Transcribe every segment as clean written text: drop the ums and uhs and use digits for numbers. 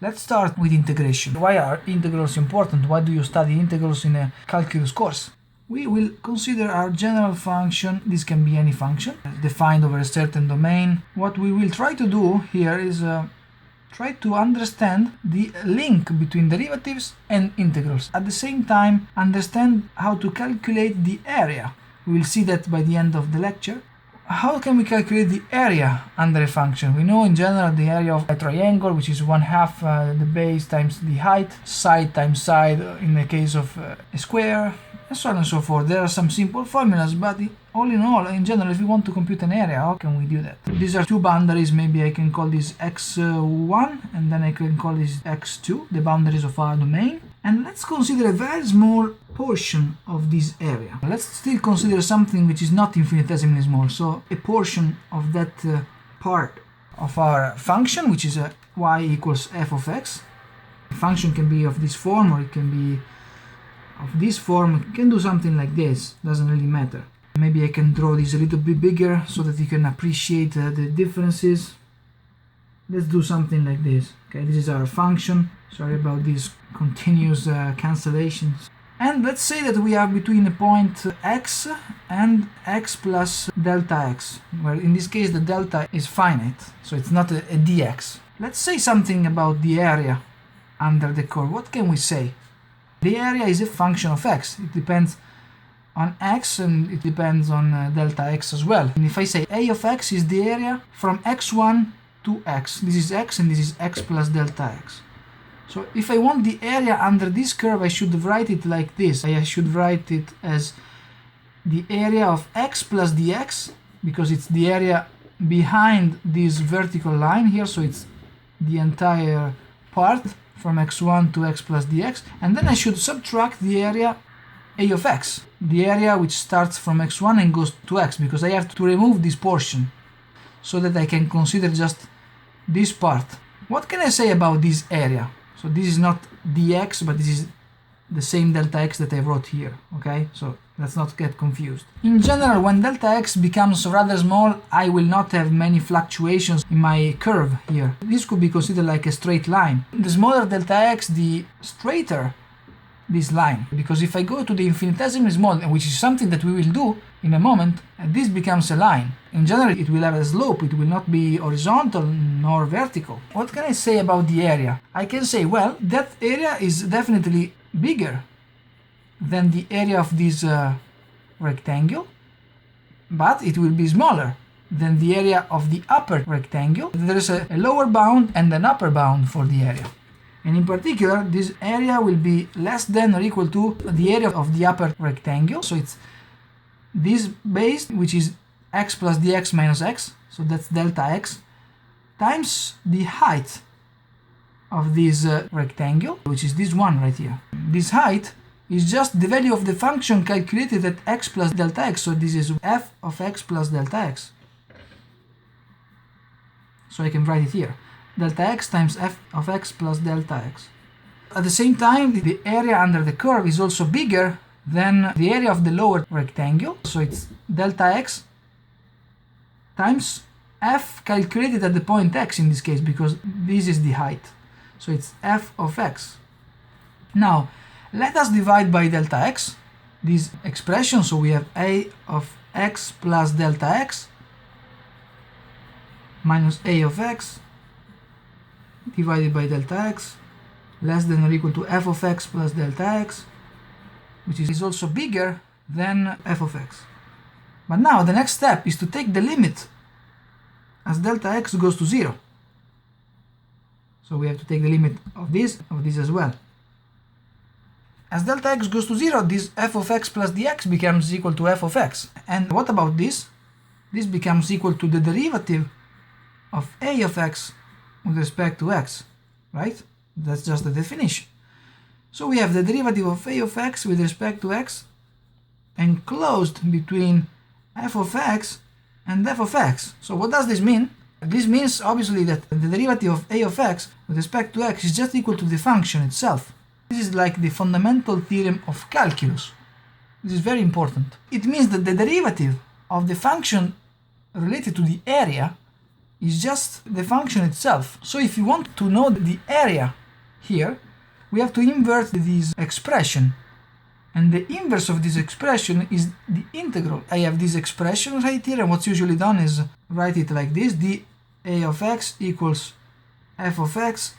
Let's start with integration. Why are integrals important? Why do you study integrals in a calculus course? We will consider our general function. This can be any function defined over a certain domain. What we will try to do here is try to understand the link between derivatives and integrals. At the same time, understand how to calculate the area. We will see that by the end of the lecture. How can we calculate the area under a function? We know in general the area of a triangle, which is 1/2 the base times the height, side times side in the case of a square, and so on and so forth. There are some simple formulas, but all in all, in general, if we want to compute an area, how can we do that? These are two boundaries. Maybe I can call this x1 and then I can call this x2, the boundaries of our domain. And let's consider a very small portion of this area. Let's still consider something which is not infinitesimally small, so a portion of that part of our function, which is y equals f of x. The function can be of this form or it can be of this form. You can do something like this, doesn't really matter. Maybe I can draw this a little bit bigger so that you can appreciate the differences. Let's do something like this. Okay, this is our function. Sorry about these continuous cancellations. And let's say that we are between a point x and x plus delta x, where in this case the delta is finite, so it's not a dx. Let's say something about the area under the curve. What can we say? The area is a function of x. It depends on x and it depends on delta x as well. And if I say a of x is the area from x1 to x, this is x and this is x plus delta x. So if I want the area under this curve, I should write it like this. I should write it as the area of x plus dx, because it's the area behind this vertical line here, so it's the entire part from x1 to x plus dx. And then I should subtract the area a of x, the area which starts from x1 and goes to x, because I have to remove this portion so that I can consider just this part. What can I say about this area? So this is not dx, but this is the same delta x that I wrote here, okay? So let's not get confused. In general, when delta x becomes rather small, I will not have many fluctuations in my curve here. This could be considered like a straight line. The smaller delta x, the straighter this line, because if I go to the infinitesimally small, which is something that we will do in a moment, this becomes a line. In general, it will have a slope. It will not be horizontal nor vertical. What can I say about the area? I can say, well, that area is definitely bigger than the area of this rectangle, but it will be smaller than the area of the upper rectangle. There is a lower bound and an upper bound for the area. And in particular, this area will be less than or equal to the area of the upper rectangle. So it's this base, which is x plus dx minus x, so that's delta x, times the height of this rectangle, which is this one right here. This height is just the value of the function calculated at x plus delta x, so this is f of x plus delta x. So I can write it here. Delta x times f of x plus delta x. At the same time, the area under the curve is also bigger than the area of the lower rectangle, so it's delta x times f calculated at the point x in this case, because this is the height, so it's f of x. Now let us divide by delta x this expression, so we have a of x plus delta x minus a of x divided by delta x less than or equal to f of x plus delta x, which is also bigger than f of x. But now the next step is to take the limit as delta x goes to 0. So we have to take the limit of this as well. As delta x goes to 0, this f of x plus dx becomes equal to f of x. And what about this? This becomes equal to the derivative of a of x with respect to x, right? That's just the definition. So we have the derivative of a of x with respect to x enclosed between f of x and f of x. So what does this mean? This means obviously that the derivative of a of x with respect to x is just equal to the function itself. This is like the fundamental theorem of calculus. This is very important. It means that the derivative of the function related to the area is just the function itself. So if you want to know the area here, we have to invert this expression. And the inverse of this expression is the integral. I have this expression right here, and what's usually done is write it like this: dA of x equals f of x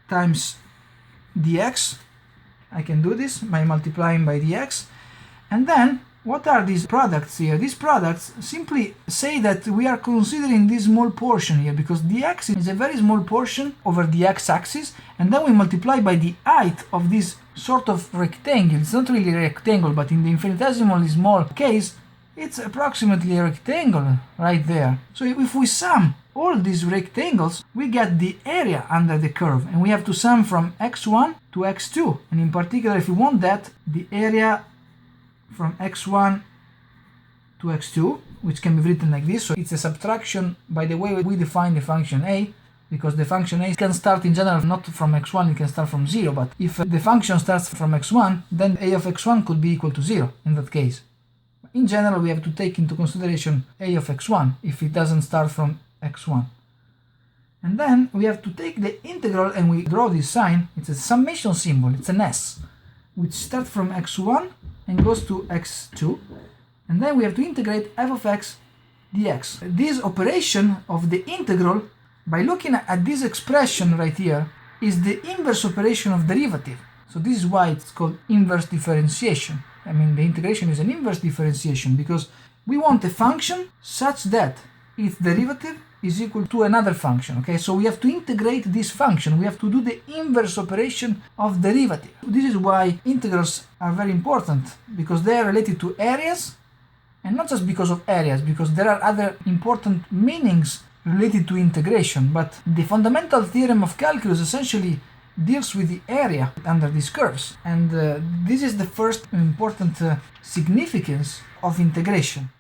times dx. I can do this by multiplying by dx. And then, what are these products here? These products simply say that we are considering this small portion here, because dx is a very small portion over the x-axis, and then we multiply by the height of this sort of rectangle. It's not really a rectangle, but in the infinitesimally small case, it's approximately a rectangle right there. So if we sum all these rectangles, we get the area under the curve, and we have to sum from x1 to x2. And in particular, if we want that, the area from x1 to x2, which can be written like this. So it's a subtraction by the way we define the function a, because the function a can start in general not from x1, it can start from 0, but if the function starts from x1, then a of x1 could be equal to 0 in that case. In general, we have to take into consideration a of x1 if it doesn't start from x1. And then we have to take the integral, and we draw this sign. It's a summation symbol, it's an S, which starts from x1 and goes to x2, and then we have to integrate f of x dx. This operation of the integral, by looking at this expression right here, is the inverse operation of derivative. So this is why it's called inverse differentiation. I mean, the integration is an inverse differentiation because we want a function such that its derivative is equal to another function. Okay, so we have to integrate this function. We have to do the inverse operation of derivative. This is why integrals are very important, because they are related to areas, and not just because of areas, because there are other important meanings related to integration. But the fundamental theorem of calculus essentially deals with the area under these curves, and this is the first important significance of integration.